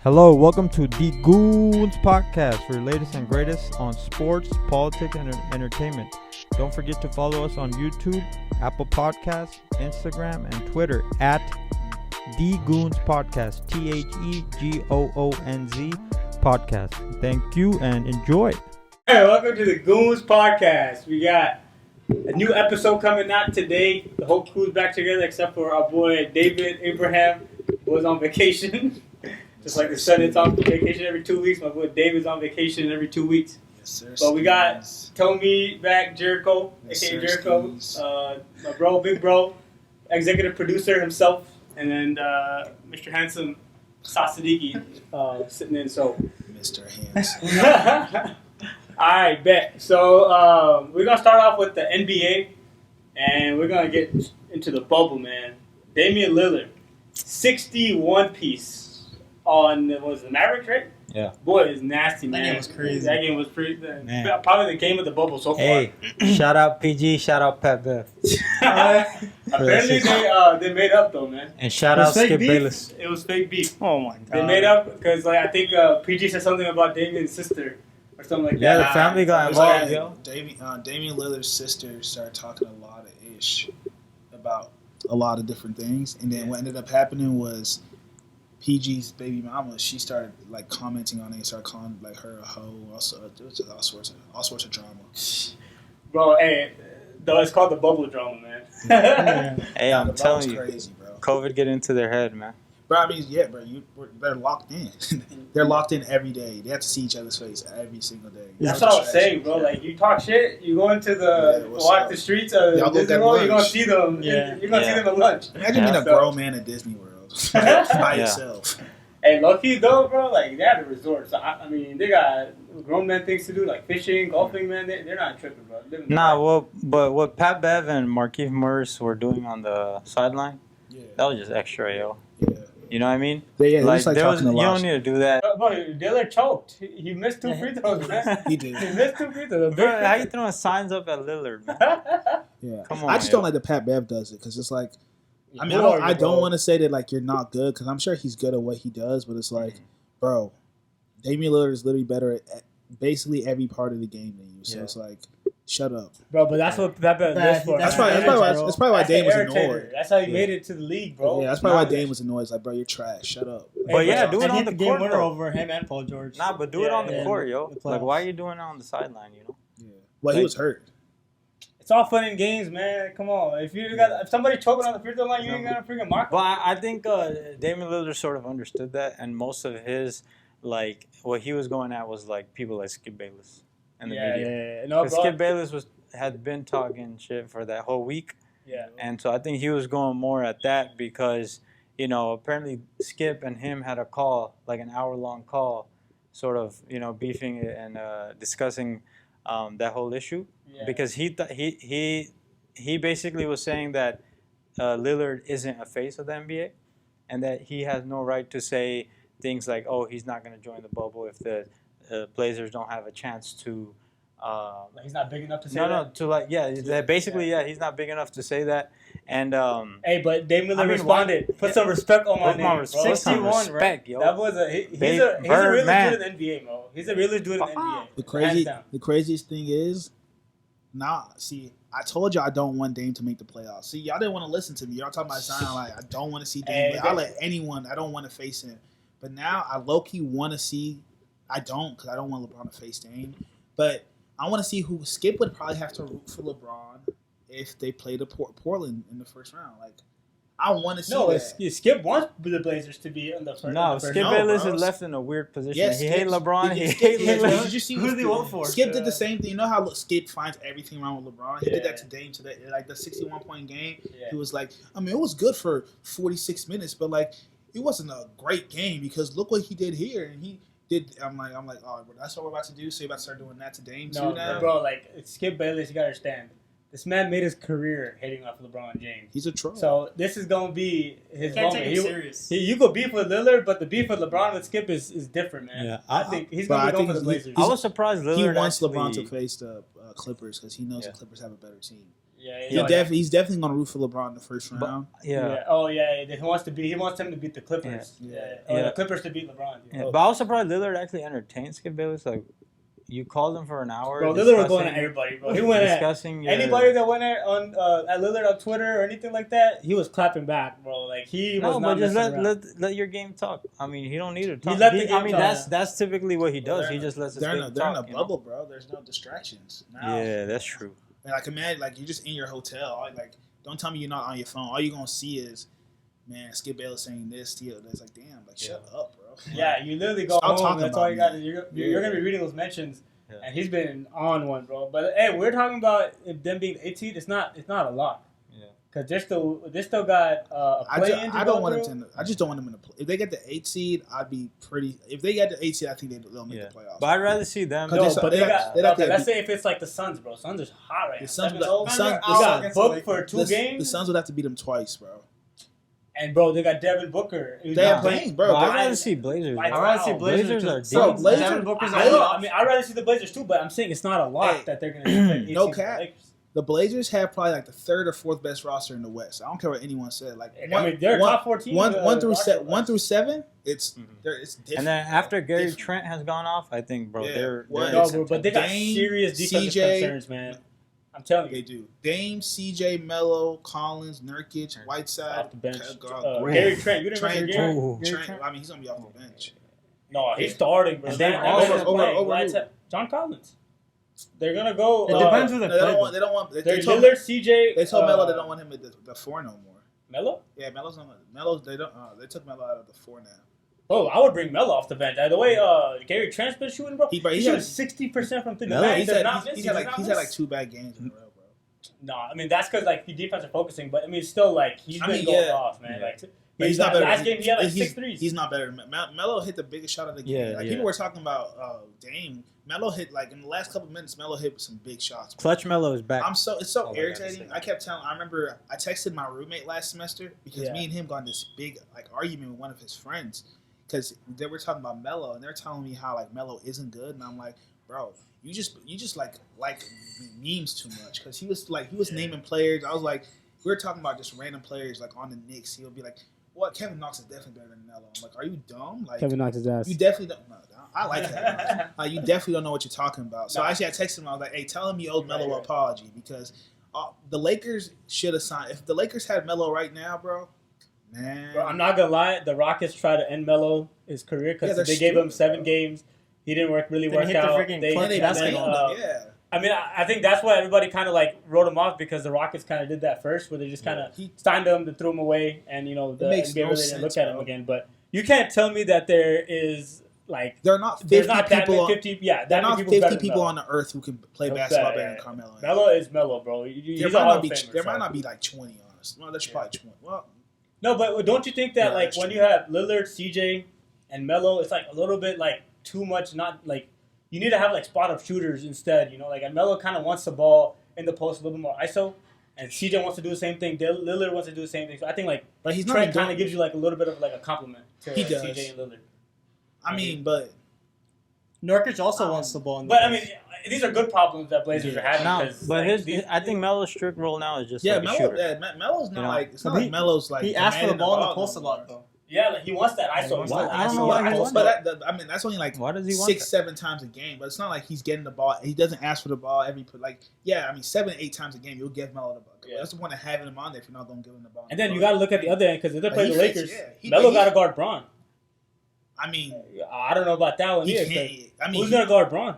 Hello, welcome to the Goonz podcast for your latest and greatest on sports, politics, and entertainment. Don't forget to follow us on YouTube, Apple Podcasts, Instagram, and Twitter at the Goonz podcast, TheGoonz podcast. Thank you and enjoy. Hey, welcome to the Goonz podcast. We got a new episode coming out today. The whole crew's back together except for our boy David Abraham, who was on vacation. Just like the son is on vacation every 2 weeks, my boy David's on vacation every 2 weeks. Yes, sir. But we got Tommy back, Jericho, aka Jericho, my bro, big bro, executive producer himself, and then Mr. Handsome Sasadiki sitting in. So Mr. Handsome. All right, bet. So we're gonna start off with the NBA, and we're gonna get into the bubble, man. Damian Lillard, 61 piece. On was the Mavericks, right? Yeah. Boy, it's nasty, man. That game was crazy. That game was pretty. Probably the game of the bubble so far. Hey, shout out PG, shout out Pat Bev. Apparently they made up though, man. And shout out Skip Bayless. It was fake beef. Oh my god. They made up because I think PG said something about Damian's sister or something like that. Yeah, the family got involved, yo. Damian Lillard's sister started talking a lot of ish about a lot of different things, and then what ended up happening was PG's baby mama, she started like commenting on it and started calling like her a hoe. Also, it was just all sorts of drama. Bro, hey, though it's called the bubble drama, man. Hey, I'm telling you, crazy, bro. COVID get into their head, man. Bro, I mean, yeah, bro, they're locked in. They're locked in every day. They have to see each other's face every single day. That's what I was saying, bro. Like, you talk shit, you go into walk the streets of Disney World, you're gonna see them. Yeah. You're gonna see them at lunch. Imagine being a grown man at Disney World. By yourself. Hey, lucky though, bro. Like they have a resort, so I mean, they got grown men things to do, like fishing, golfing. Man, they're not tripping, bro. But what Pat Bev and Markieff Morris were doing on the sideline, that was just extra, yo. Yeah. You know what I mean? Yeah, like you don't need to do that. Bro, Lillard choked. He missed 2 free throws, man. He did. He missed 2 free throws. Bro, how you throwing signs up at Lillard, man? Yeah. Come on, I just don't like that Pat Bev does it because it's like. I mean, I don't want to say that like you're not good because I'm sure he's good at what he does, but it's like, bro, Damian Lillard is literally better at basically every part of the game than you. So it's like, shut up, bro. But that's what that lives for. That's probably why Dame was annoyed. That's how he made it to the league, bro. Yeah, that's probably why Dame was annoyed. It's like, bro, you're trash. Shut up. But yeah, do it on the game court. winner over him and Paul George. Nah, but do it on the court, yo. Like, why are you doing it on the sideline? You know? Yeah. Well, he was hurt. It's all fun and games, man. Come on. If somebody choking on the free throw line, you ain't gonna freaking mark. But I think Damian Lillard sort of understood that, and most of his like what he was going at was like people like Skip Bayless and the media. Yeah. No, bro. Skip Bayless had been talking shit for that whole week. Yeah. And so I think he was going more at that because apparently Skip and him had a call, like an hour-long call, sort of beefing it and discussing that whole issue. Yeah. Because he basically was saying that Lillard isn't a face of the NBA, and that he has no right to say things like, "Oh, he's not going to join the bubble if the Blazers don't have a chance to." He's not big enough to say that. He's not big enough to say that. And hey, but Damian Lillard responded. Put some respect on my name, bro. 61, right? Yo. That was he's a really good in the NBA, bro. He's a really good in the NBA. The craziest thing is, I told you I don't want Dame to make the playoffs. See, y'all didn't want to listen to me. Y'all talking about Zion like I don't want to see Dame. I'll let anyone. I don't want to face him. But now I low-key want to see. I don't because I don't want LeBron to face Dame. But I want to see who Skip would probably have to root for LeBron if they played Portland in the first round. Like, I want to see that. Skip wants the Blazers to be in the first round. No, Skip Bayless is left in a weird position. Yes, he hates LeBron. He hates Lillard. Did you see who did he vote for? Skip did the same thing. You know how Skip finds everything wrong with LeBron? He did that to Dame today. Like the 61-point game, he was like, I mean, it was good for 46 minutes, but like, it wasn't a great game because look what he did here. And he did. I'm like, oh, that's what we're about to do. So you're about to start doing that to Dame too now? Bro, like Skip Bayless, you gotta understand. This man made his career hitting off LeBron James. He's a troll. So this is gonna be his Can't moment. take him serious. You go beef with Lillard, but the beef with LeBron with Skip is different, man. Yeah, I think he's gonna be going for the Blazers. I was surprised Lillard he wants LeBron to face the Clippers because he knows the Clippers have a better team. He's definitely gonna root for LeBron in the first round. Oh yeah. He wants him to beat the Clippers. Or the Clippers to beat LeBron. Yeah. But I was surprised Lillard actually entertained Skip Bayless. Like, you called him for an hour. Bro, Lillard was going at everybody, bro. He went discussing at anybody that went at Lillard on Twitter or anything like that. He was clapping back, bro. Like he was not. But just let your game talk. I mean, he don't need to talk. He let the game talk. That's typically what he does. He just lets his game talk. They're in a bubble, bro. There's no distractions now. Yeah, that's true. And like imagine, like you're just in your hotel. Like, don't tell me you're not on your phone. All you're gonna see is, man, Skip Bayless saying this, It's like, damn, like shut up, bro. Yeah, you literally go home. That's all you got. You're gonna be reading those mentions. Yeah. And he's been on one, bro. But hey, we're talking about them being 8 seed. It's not a lot. Yeah. Because they still got a play-in. I just don't want them in the play. If they get the 8 seed, I'd be pretty. If they get the 8 seed, I think they'll make the playoffs. But I'd rather see them. Let's say if it's like the Suns, bro. Suns are hot right now. The Suns got booked for 2 games. The Suns would have to beat them twice, bro. And bro, they got Devin Booker. They have playing, bro. I'd rather see Blazers. I'd rather see Blazers. Devin Booker's I'd rather see the Blazers too, but I'm saying it's not a lot that they're gonna. No cap. The Blazers have probably like the 3rd or 4th best roster in the West. I don't care what anyone said. Like, they're top 14. 1 through 7. It's different. And then after Gary Trent has gone off, I think, bro, but they got serious defensive concerns, man. I'm telling you. They do. Dame, CJ, Melo, Collins, Nurkic, Whiteside. Off the bench. Gary Trent. You didn't remember Gary Trent? I mean, he's going to be off the bench. No, he's starting, bro. And then over John Collins. They're going to go. It depends who they play. They don't want. They're Lillard, CJ. They told Melo they don't want him at the 4 no more. Melo? Yeah, Melo's not. Melo, they don't. They took Melo out of the 4 now. Oh, I would bring Melo off the bench. The way Gary Trent's been shooting, bro, he shoots 60% from 3. He's had like 2 bad games in a row, bro. No, I mean that's because like the defense are focusing, but I mean still like he's been going off, man. Yeah. Like he's not better. Last game he had like 6 threes. He's not better. Melo hit the biggest shot of the game. People were talking about Dame. Melo hit like in the last couple of minutes. Melo hit some big shots. Bro. Clutch Melo is back. It's so irritating. I kept telling. I remember I texted my roommate last semester because me and him got in this big like argument with one of his friends. Because they were talking about Melo, and they're telling me how like Melo isn't good, and I'm like, bro, you just like memes too much. Because he was naming players. I was like, we were talking about just random players like on the Knicks. He'll be like, what? Kevin Knox is definitely better than Melo. I'm like, are you dumb? Like Kevin Knox is ass. You definitely don't. No, I like Kevin Knox. You definitely don't know what you're talking about. So actually, I texted him. I was like, hey, tell him you owed Melo an apology because the Lakers should have signed. If the Lakers had Melo right now, bro. Man. Bro, I'm not gonna lie. The Rockets tried to end Melo's career because they gave him 7 games. He didn't work out. I mean, I think that's why everybody kind of like wrote him off because the Rockets kind of did that first, where they just kind of signed him and threw him away, and the NBA really didn't look at him again. But you can't tell me that there is like they're not 50 people on the earth who can play basketball better than Carmelo. Melo is Melo, bro. There might not be like 20 on us. No, that's probably 20. Well. No, but don't you think that like when you have Lillard, CJ, and Melo, it's like a little bit like too much. Not like you need to have like spot up shooters instead. Like and Melo kind of wants the ball in the post a little bit more ISO, and CJ wants to do the same thing. Lillard wants to do the same thing. So I think like Trent kind of gives you like a little bit of like a compliment to CJ and Lillard. I mean, but Nurkic also wants the ball in the post. I mean, these are good problems that Blazers are having. I think Melo's strict role now is just Melo's not like it's not like Melo's like he asked for the ball in the post a lot though. Yeah, like he wants that ISO. I don't know why he wants that. But I mean, that's only like why does he want 6-7 times a game. But it's not like he's getting the ball. He doesn't ask for the ball every like. Yeah, I mean 7-8 times a game you'll give Melo the ball. Yeah. That's the point of having him on there if you're not going to give him the ball. And then you got to look at the other end because if they play the Lakers, Melo got to guard Braun. I mean, I don't know about that one either. Who's going to guard Braun?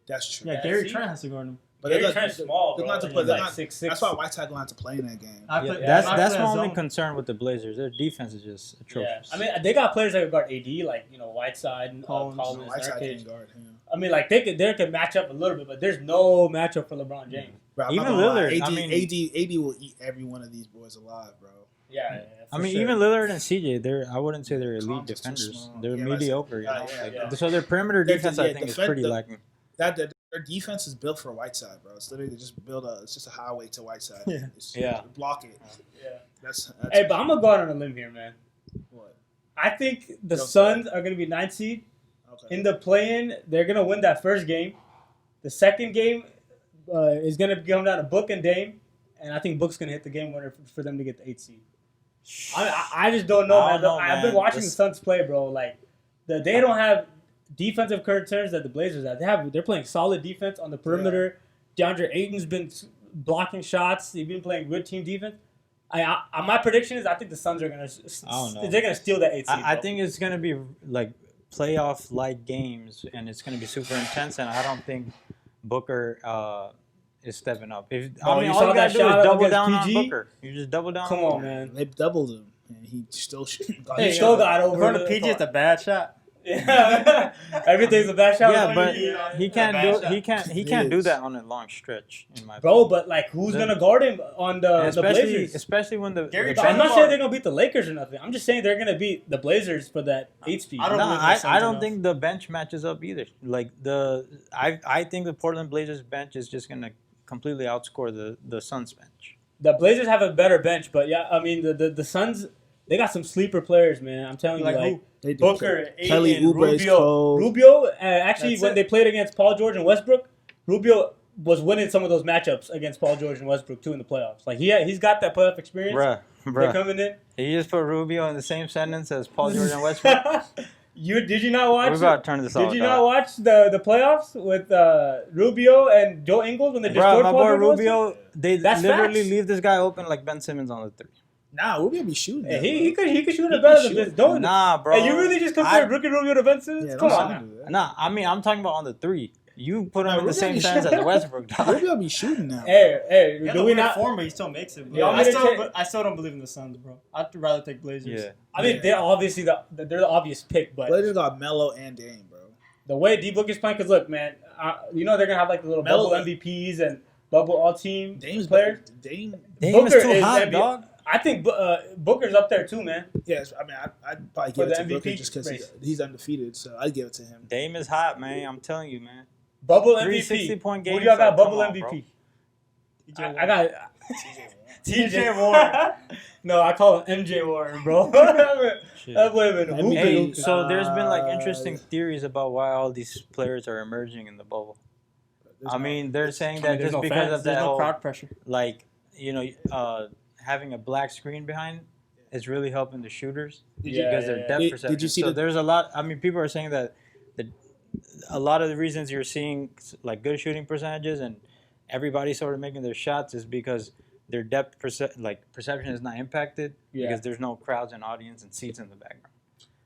That's true. Yeah, Gary Trent has to guard him. But Gary Trent's small, bro. That's why Whiteside going to have to play in that game. That's my only concern with the Blazers. Their defense is just atrocious. Yeah. I mean, they got players that can guard AD, like Whiteside and Collins. Whiteside can guard him. I mean, like they could match up a little bit, but there's no matchup for LeBron James. Bro, even Lillard. AD will eat every one of these boys alive, bro. Yeah. I mean, even Lillard and CJ, I wouldn't say they're elite defenders. They're mediocre. So their perimeter defense, I think, is pretty lacking. Their defense is built for Whiteside, bro. It's literally just it's just a highway to Whiteside. Block it. Yeah. That's hey, but I'm gonna go out on a limb here, man. What? I think the Suns are gonna be 9th seed. Okay. In the play-in, they're gonna win that first game. The second game, is going to come down to Book and Dame, and I think Book's going to hit the game winner for them to get the 8th seed. I just don't know, man. I've been watching the Suns play, bro. Like, they don't have defensive concerns that the Blazers have. They're playing solid defense on the perimeter. Yeah. DeAndre Ayton's been blocking shots. They've been playing good team defense. My prediction is I think the Suns are gonna. They're gonna steal that 8th seed. I think it's gonna be like playoff-like games, and it's gonna be super intense. And I don't think Booker is stepping up. All you gotta do is double down on Booker. You just double down. Come on, man. They doubled him, and he still got over. Going to PG, it's a bad shot. Yeah, everything's a bad shot. Yeah, but he can't do that on a long stretch, in my opinion. But like, who's gonna guard him on the Blazers? Especially when the I'm not saying they're gonna beat the Lakers or nothing. I'm just saying they're gonna beat the Blazers for that 8th seed. I don't think the bench matches up either. Like I think the Portland Blazers bench is just gonna completely outscore the Suns bench. The Blazers have a better bench, but yeah, I mean the Suns, they got some sleeper players, man. I'm telling you, like Booker, Kelly Ayton, Oubre, Rubio. Actually, when they played against Paul George and Westbrook, Rubio was winning some of those matchups against Paul George and Westbrook too in the playoffs. Like he's got that playoff experience. Bruh. They're coming in. He just put Rubio in the same sentence as Paul George and Westbrook. Did you not watch? We're about to turn this off. Did you not watch the playoffs with Rubio and Joe Ingles when they destroyed my Paul boy George? Rubio, they literally facts. leave this guy open like Ben Simmons on the 3. Nah, Rubio be shooting. Hey, he could shoot it better than this. Don't. Nah, bro. Hey, you really just compared rookie Rubio to Ben Simmons? Yeah, come on. Nah, I mean I'm talking about on the 3. You put him in the same sentence as Westbrook. Rubio be shooting now. Hey, do we not? Form, but he still makes it. Bro. Yeah, I still don't believe in the Suns, bro. I'd rather take Blazers. Yeah. I mean, they're obviously they're the obvious pick, but Blazers got Melo and Dame, bro. The way D-Book is playing, because look, man, they're gonna have like the little bubble MVPs and bubble all-team players. Dame is too hot, dog. I think Booker's up there too, man. Yes, I mean, I'd probably give it to Booker just because he's undefeated, so I'd give it to him. Dame is hot, man. I'm telling you, man. Bubble MVP. 360-point game. Who do y'all got bubble MVP? I got TJ Warren. No, I call him MJ Warren, bro. Hey, so there's been like interesting theories about why all these players are emerging in the bubble. I mean, they're saying that just because of that whole crowd pressure. Like, having a black screen behind is really helping the shooters because their depth perception. Did you see there's a lot. I mean, people are saying that a lot of the reasons you're seeing like good shooting percentages and everybody sort of making their shots is because their depth perception is not impacted because there's no crowds and audience and seats in the background.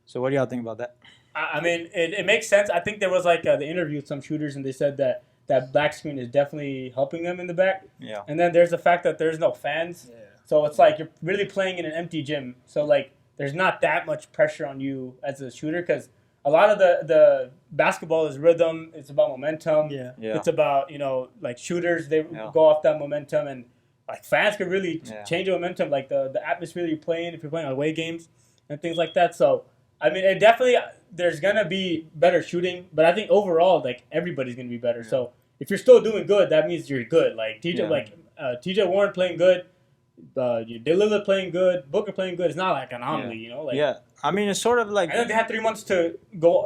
So what do y'all think about that? I mean, it makes sense. I think there was like the interview with some shooters and they said that black screen is definitely helping them in the back. Yeah. And then there's the fact that there's no fans. Yeah. So it's like you're really playing in an empty gym. So like there's not that much pressure on you as a shooter because a lot of the basketball is rhythm. It's about momentum. Yeah. It's about, like shooters, they go off that momentum and like fans can really change the momentum, like the atmosphere you're playing if you're playing away games and things like that. So, I mean, it definitely, there's going to be better shooting, but I think overall, like everybody's going to be better. Yeah. So if you're still doing good, that means you're good. Like TJ Warren playing good, Lillard playing good, Booker playing good. It's not like an anomaly, I mean, it's sort of like... I think they had 3 months to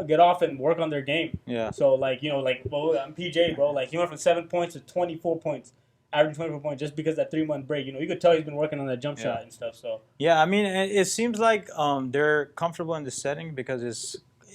get off and work on their game. Yeah. So, I'm PJ, bro. Like, he went from 7 points to 24 points, averaging 24 points just because that 3-month break. You could tell he's been working on that jump shot and stuff, so... Yeah, I mean, it seems like they're comfortable in the setting because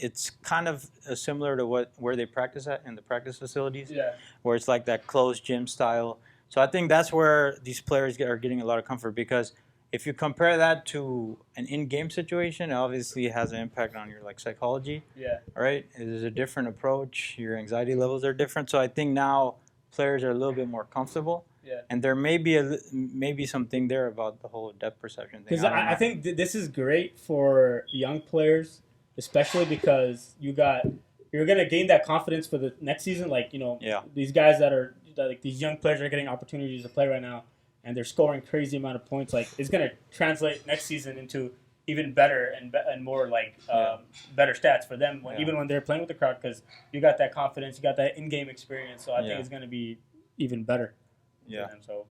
it's kind of similar to where they practice at in the practice facilities. Yeah. Where it's like that closed gym style. So I think that's where these players are getting a lot of comfort because if you compare that to an in-game situation, it obviously has an impact on your psychology. Yeah. Right? It is a different approach. Your anxiety levels are different. So I think now players are a little bit more comfortable. Yeah. And there may be something there about the whole depth perception thing. Because I think this is great for young players, especially because you're gonna gain that confidence for the next season. These guys these young players are getting opportunities to play right now, and they're scoring crazy amount of points. Like it's gonna translate next season into even better and more better stats for them even when they're playing with the crowd because you got that confidence, you got that in-game experience. So I think it's gonna be even better. Yeah. So